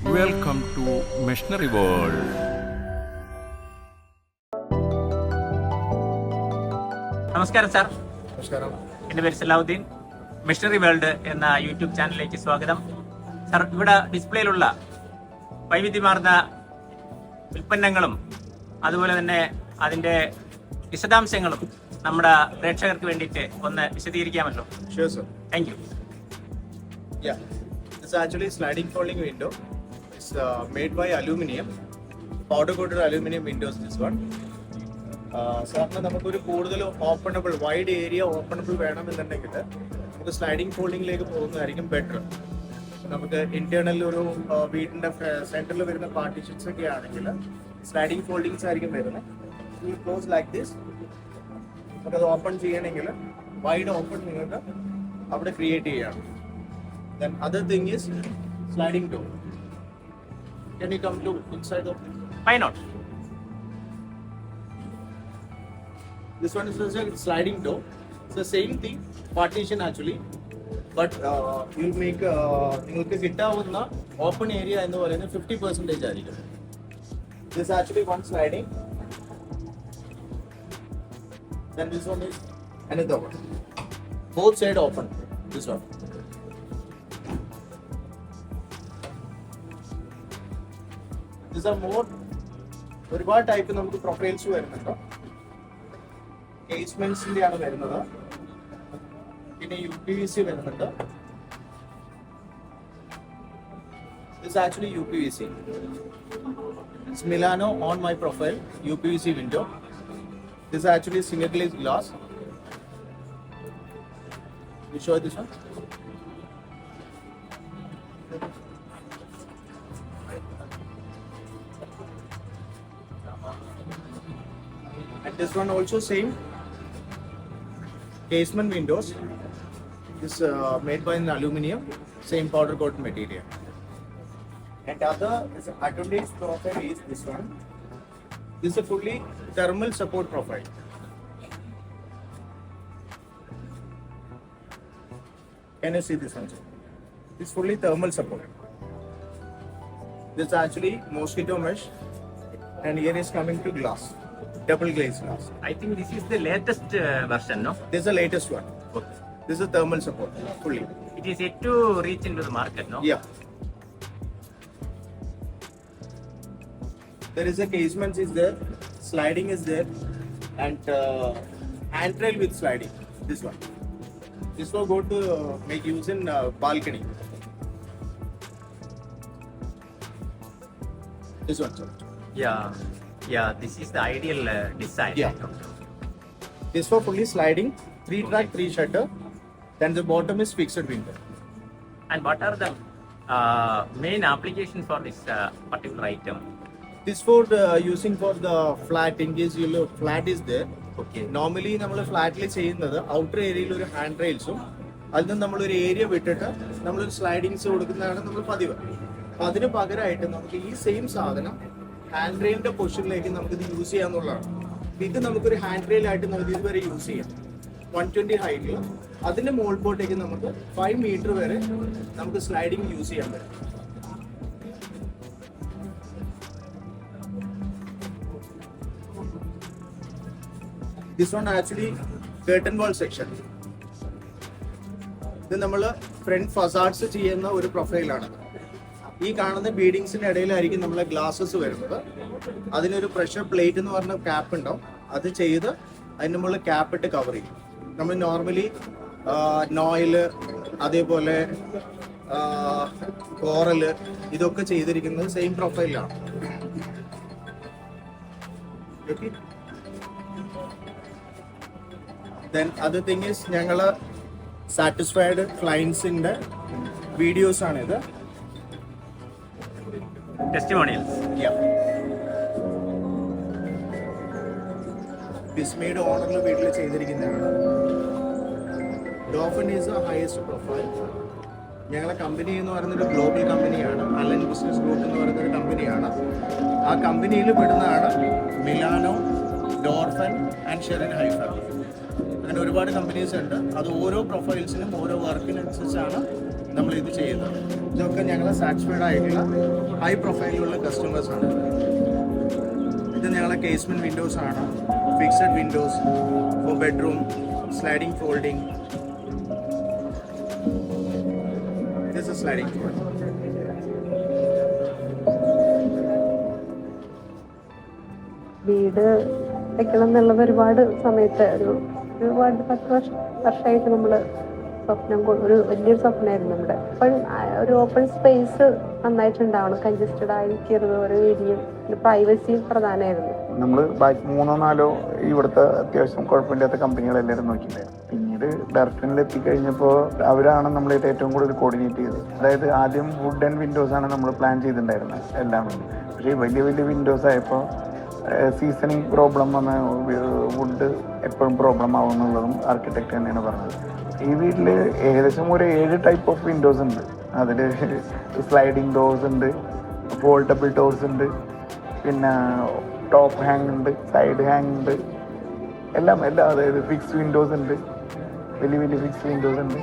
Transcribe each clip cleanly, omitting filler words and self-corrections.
Welcome to Missionary World. നമസ്കാരം sir. നമസ്കാരം. എൻ്റെ പേര് സലാഹുദ്ദീൻ. മിഷണറി വേൾഡ് എന്ന യൂട്യൂബ് ചാനലിലേക്ക് സ്വാഗതം. സാർ, ഇവിടെ ഡിസ്പ്ലേയിലുള്ള വൈവിധ്യമാർന്ന ഉൽപ്പന്നങ്ങളും അതുപോലെ തന്നെ അതിൻ്റെ വിശദാംശങ്ങളും നമ്മുടെ പ്രേക്ഷകർക്ക് വേണ്ടിയിട്ട് ഒന്ന് വിശദീകരിക്കാമല്ലോ? Sure, sir. Thank you. Yeah, it's actually sliding folding window. It's made by aluminum, powder coated aluminum windows. This one. സാറിന് നമുക്കൊരു കൂടുതൽ ഓപ്പണബിൾ വൈഡ് ഏരിയ ഓപ്പണബിൾ വേണമെന്നുണ്ടെങ്കിൽ നമുക്ക് സ്ലൈഡിംഗ് ഫോൾഡിങ്ങിലേക്ക് പോകുന്നതായിരിക്കും ബെറ്റർ. നമുക്ക് ഇന്റേണൽ ഒരു വീടിന്റെ സെന്ററിൽ വരുന്ന പാർട്ടീഷൻസ് ഒക്കെ ആണെങ്കിൽ സ്ലൈഡിംഗ് ഫോൾഡിങ്സ് ആയിരിക്കും വരുന്നത്. Close like this. നമുക്കത് ഓപ്പൺ ചെയ്യണമെങ്കിൽ വൈഡ് ഓപ്പൺ നിങ്ങൾക്ക് അവിടെ ക്രിയേറ്റ് ചെയ്യണം. Then other thing is sliding door. Can you come to inside of it? Why not? This one is also a sliding door. It's the same thing, partition actually, but you'll make നിങ്ങൾക്ക് കിട്ടാവുന്ന open area എന്ന് പറയുന്നത് 50% ആയിരിക്കും. This actually one sliding. Then this one is another one. Both side open. This one. These are more ഒരുപാട് type നമുക്ക് profiles വരുന്നുണ്ട്. കേസ്മെന്റ്സിന്റെ ആണ് വരുന്നത്. പിന്നെ UPVC വരുന്നുണ്ട്. This is actually UPVC. It's Milano on my profile UPVC window. This is actually single glaze glass. You show this one. And this one also same casement windows. This made by an aluminum, same powder coat material. And other advantage profile is this one. This is a fully thermal support profile. Can you see this one? This is fully thermal support. This is actually mosquito mesh, and here is coming to glass. Double glazed glass. I think this is the latest version, no? This is the latest one. Okay. This is thermal support fully. It is yet to reach into the market, no? Yeah. There is a casement is there, sliding is there, and handrail with sliding. This one. This will go to make use in balcony. This one, sir. Yeah, this is the ideal design. Yeah. This for fully sliding, 3-track, 3-shutter. Then the bottom is fixed window. And what are the main applications for this particular item? This for the using for the flat. In case you look flat is there. Okay. Normally നമ്മൾ ഫ്ലാറ്റിൽ ചെയ്യുന്നത് outer ഏരിയയിൽ ഒരു hand റെയിൽസും അതിൽ നിന്ന് നമ്മളൊരു area വിട്ടിട്ട് നമ്മളൊരു സ്ലൈഡിങ്സ് കൊടുക്കുന്നതാണ് നമ്മൾ പതിവ്. അപ്പം അതിന് പകരമായിട്ട് നമുക്ക് ഈ സെയിം സാധനം ഹാൻഡ് റെയിലിന്റെ പൊസിഷനിലേക്ക് നമുക്കിത് യൂസ് ചെയ്യാന്നുള്ളതാണ്. ഇത് നമുക്കൊരു ഹാൻഡ് റെയിൽ ആയിട്ട് നമുക്ക് ഇതുവരെ യൂസ് ചെയ്യാം. 120 ഹൈറ്റിൽ അതിന്റെ മുകൾപോട്ടേക്ക് നമുക്ക് 5 മീറ്റർ വരെ നമുക്ക് സ്ലൈഡിങ് യൂസ് ചെയ്യാൻ പറ്റും. This one actually curtain wall section. ഇത് നമ്മൾ ഫ്രണ്ട് ഫസാഡ്സ് ചെയ്യുന്ന ഒരു പ്രൊഫൈലാണ്. ഈ കാണുന്ന ബീഡിങ്സിന്റെ ഇടയിലായിരിക്കും നമ്മളെ ഗ്ലാസസ് വരുന്നത്. അതിനൊരു പ്രഷർ പ്ലേറ്റ് എന്ന് പറഞ്ഞ ക്യാപ്പ് ഉണ്ടാവും. അത് ചെയ്ത് അതിന് നമ്മൾ ക്യാപ്പ് ഇട്ട് കവർ ചെയ്യും. നമ്മൾ നോർമലി നോയില് അതേപോലെ കോറല് ഇതൊക്കെ ചെയ്തിരിക്കുന്നത് സെയിം പ്രൊഫൈലാണ്. Okay. Then other thing is ഞങ്ങൾ സാറ്റിസ്ഫൈഡ് ക്ലയൻസിന്റെ വീഡിയോസ് ആണിത്. Testimonials. ബിസ്മയുടെ ഓണറിന്റെ വീട്ടിൽ ചെയ്തിരിക്കുന്നതാണ്. ഡോഫൻ ഈസ് ദ ഹയസ്റ്റ് പ്രൊഫൈൽ. ഞങ്ങളെ കമ്പനി എന്ന് പറയുന്നത് ഒരു ഗ്ലോബൽ കമ്പനിയാണ്. അലൻ ബിസിനസ് ഗ്രൂപ്പ് എന്ന് പറയുന്ന ഒരു കമ്പനിയാണ്. ആ കമ്പനിയിൽ പെടുന്നതാണ് മിലാനോ, ഡോർഫൻ ആൻഡ് ഷെറിൻ ഹൈഫ. അങ്ങനെ ഒരുപാട് കമ്പനീസ് ഉണ്ട്. അത് ഓരോ പ്രൊഫൈൽസിനും ഓരോ വർക്കിനനുസരിച്ചാണ് നമ്മൾ ഇത് ചെയ്യുന്നത്. ഇതൊക്കെ ഞങ്ങൾ സാറ്റിസ്ഫൈഡ് ആയിട്ടുള്ള ഹൈ പ്രൊഫൈലിലുള്ള കസ്റ്റമേഴ്സ് ആണ്. ഇത് ഞങ്ങളെ കേസ്മെന്റ് വിൻഡോസ് ആണ്, fixed windows for bedroom, sliding folding. This is sliding folding. വീട് വെക്കണം എന്നുള്ളത് ഒരുപാട് സമയത്ത് ഒരുപാട് 10 വർഷമായിട്ട് നമ്മൾ ഒരു വലിയൊരു സ്വപ്നമായിരുന്നു നമ്മുടെ. അപ്പോൾ ഒരു ഓപ്പൺ സ്പേസ് നന്നായിട്ടുണ്ടാവണം, കൺജസ്റ്റഡ് ആയിരിക്കരുത്, ഒരു ഏരിയയും പ്രൈവസിയും പ്രധാനമായിരുന്നു. നമ്മൾ ബാക്കി 3-4 ഇവിടുത്തെ അത്യാവശ്യം കുഴപ്പമില്ലാത്ത കമ്പനികളെല്ലാവരും നോക്കിയിട്ടുണ്ടായിരുന്നു. പിന്നീട് ഡയറക്ടറിൽ എത്തിക്കഴിഞ്ഞപ്പോൾ അവരാണ് നമ്മളായിട്ട് ഏറ്റവും കൂടുതൽ കോർഡിനേറ്റ് ചെയ്തത്. അതായത് ആദ്യം വുഡ് ആൻഡ് വിൻഡോസ് ആണ് നമ്മൾ പ്ലാൻ ചെയ്തിട്ടുണ്ടായിരുന്നത് എല്ലാം. പക്ഷേ വലിയ വലിയ വിൻഡോസ് ആയപ്പോൾ സീസണിങ് പ്രോബ്ലം വന്ന വുഡ് എപ്പോഴും പ്രോബ്ലം ആവുമെന്നുള്ളതും ആർക്കിടെക്ട് തന്നെയാണ് പറഞ്ഞത്. ഈ വീട്ടിൽ ഏകദേശം ഒരു 7 ടൈപ്പ് ഓഫ് വിൻഡോസ് ഉണ്ട്. അതിൽ സ്ലൈഡിങ് ഡോർസ് ഉണ്ട്, ഫോൾഡബിൾ ഡോർസ് ഉണ്ട്, പിന്നെ ടോപ്പ് ഹാങ് ഉണ്ട്, സൈഡ് ഹാങ് ഉണ്ട്, എല്ലാം അതായത് ഫിക്സ് വിൻഡോസ് ഉണ്ട്, വലിയ വലിയ ഫിക്സ് വിൻഡോസ് ഉണ്ട്.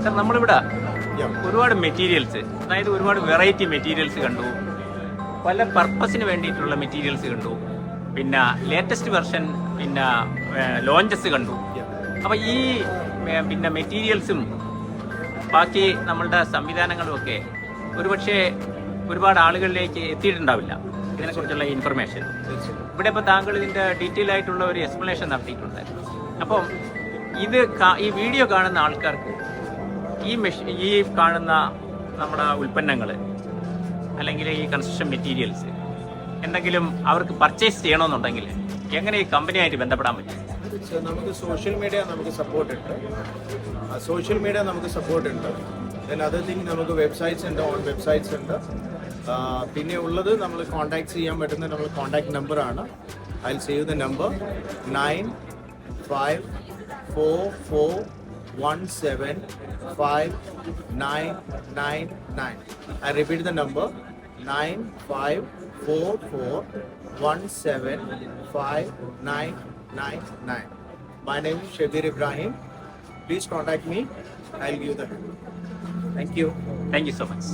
സാർ നമ്മളിവിടെ ഒരുപാട് മെറ്റീരിയൽസ്, അതായത് ഒരുപാട് വെറൈറ്റി മെറ്റീരിയൽസ് കണ്ടു, പല പർപ്പസിന് വേണ്ടിയിട്ടുള്ള മെറ്റീരിയൽസ് കണ്ടു, പിന്നെ ലേറ്റസ്റ്റ് വെർഷൻ, പിന്നെ ലോഞ്ചസ് കണ്ടു. അപ്പോൾ ഈ പിന്നെ മെറ്റീരിയൽസും ബാക്കി നമ്മളുടെ സംവിധാനങ്ങളും ഒക്കെ ഒരുപക്ഷെ ഒരുപാട് ആളുകളിലേക്ക് എത്തിയിട്ടുണ്ടാവില്ല ഇതിനെക്കുറിച്ചുള്ള ഇൻഫർമേഷൻ. ഇവിടെ ഇപ്പോൾ താങ്കൾ ഇതിൻ്റെ ഡീറ്റെയിൽ ആയിട്ടുള്ള ഒരു എക്സ്പ്ലനേഷൻ നടത്തിയിട്ടുണ്ട്. അപ്പം ഈ വീഡിയോ കാണുന്ന ആൾക്കാർക്ക് ഈ കാണുന്ന നമ്മുടെ ഉൽപ്പന്നങ്ങൾ അല്ലെങ്കിൽ ഈ കൺസ്ട്രക്ഷൻ മെറ്റീരിയൽസ് എന്തെങ്കിലും അവർക്ക് പർച്ചേസ് ചെയ്യണമെന്നുണ്ടെങ്കിൽ എങ്ങനെ ഈ കമ്പനിയായിട്ട് ബന്ധപ്പെടാൻ പറ്റും? നമുക്ക് സോഷ്യൽ മീഡിയ നമുക്ക് സപ്പോർട്ട് ഉണ്ട്. ദെൻ അതർ തിങ് നമുക്ക് വെബ്സൈറ്റ്സ് ഉണ്ട്, ഓൺ വെബ്സൈറ്റ്സ് ഉണ്ട്. പിന്നെ ഉള്ളത് നമ്മൾ കോൺടാക്ട് ചെയ്യാൻ പറ്റുന്ന നമ്മൾ കോൺടാക്ട് നമ്പറാണ്. I will save the number 9544175999. I repeat the number 9544175999. My name is Shabir Ibrahim. Please contact me. I'll give the number. Thank you. Thank you so much.